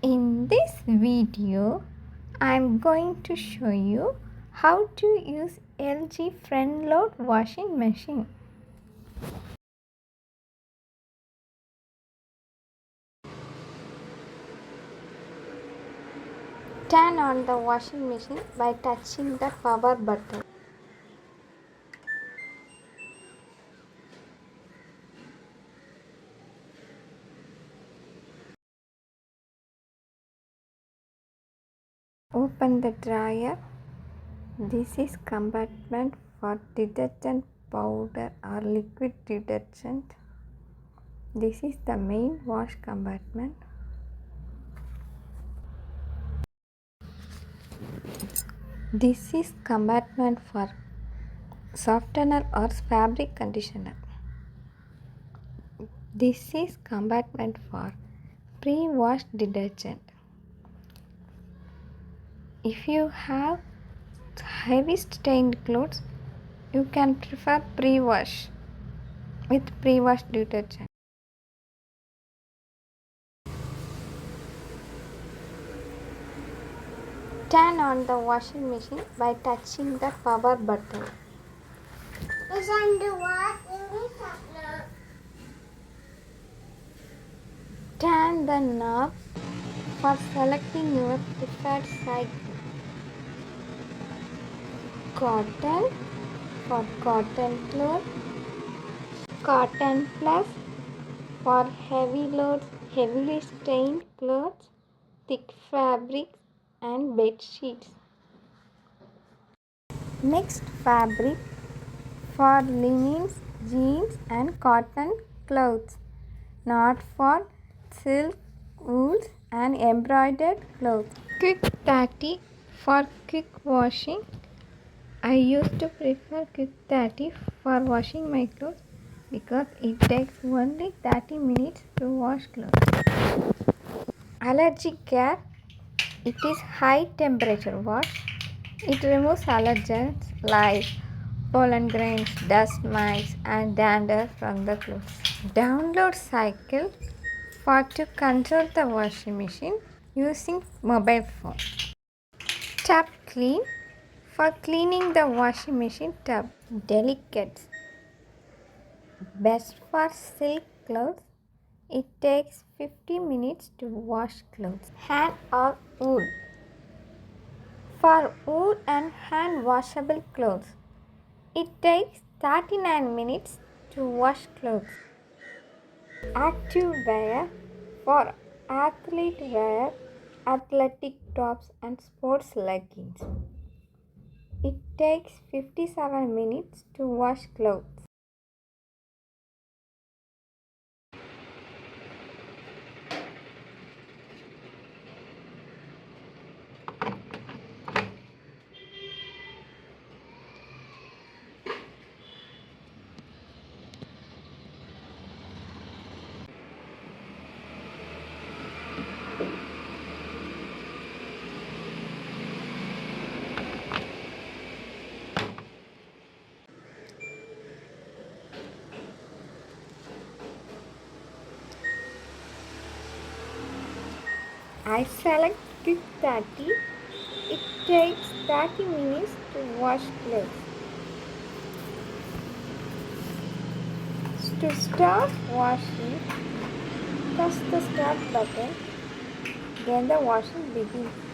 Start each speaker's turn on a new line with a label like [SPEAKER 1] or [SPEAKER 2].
[SPEAKER 1] In this video, I'm going to show you how to use LG front load washing machine. Turn on the washing machine by touching the power button. Open the dryer. This is compartment for detergent powder or liquid detergent. This is the main wash compartment. This is compartment for softener or fabric conditioner. This is compartment for pre-wash detergent. If you have heavy stained clothes, you can prefer pre-wash with pre-wash detergent. Turn on the washing machine by touching the power button. Turn the knob for selecting your preferred size. Cotton for cotton cloth. Cotton plus for heavy loads, heavily stained clothes, thick fabrics and bed sheets. Mixed fabric for linens, jeans and cotton clothes, not for silk, wools and embroidered clothes. Quick 30 for quick washing. I used to prefer Quick 30 for washing my clothes because it takes only 30 minutes to wash clothes. Allergy care. It is high temperature wash. It removes allergens like pollen grains, dust mites and dander from the clothes. Download cycle for to control the washing machine using mobile phone. Tub clean for cleaning the washing machine tub. Delicate. Best for silk clothes. It takes 50 minutes to wash clothes. Hand or wool. For wool and hand washable clothes, it takes 39 minutes to wash clothes. Active wear for athlete wear, athletic tops and sports leggings. It takes 57 minutes to wash clothes. I select Quick 30. It takes 30 minutes to wash clothes. To start washing, press the start button, then the washing begins.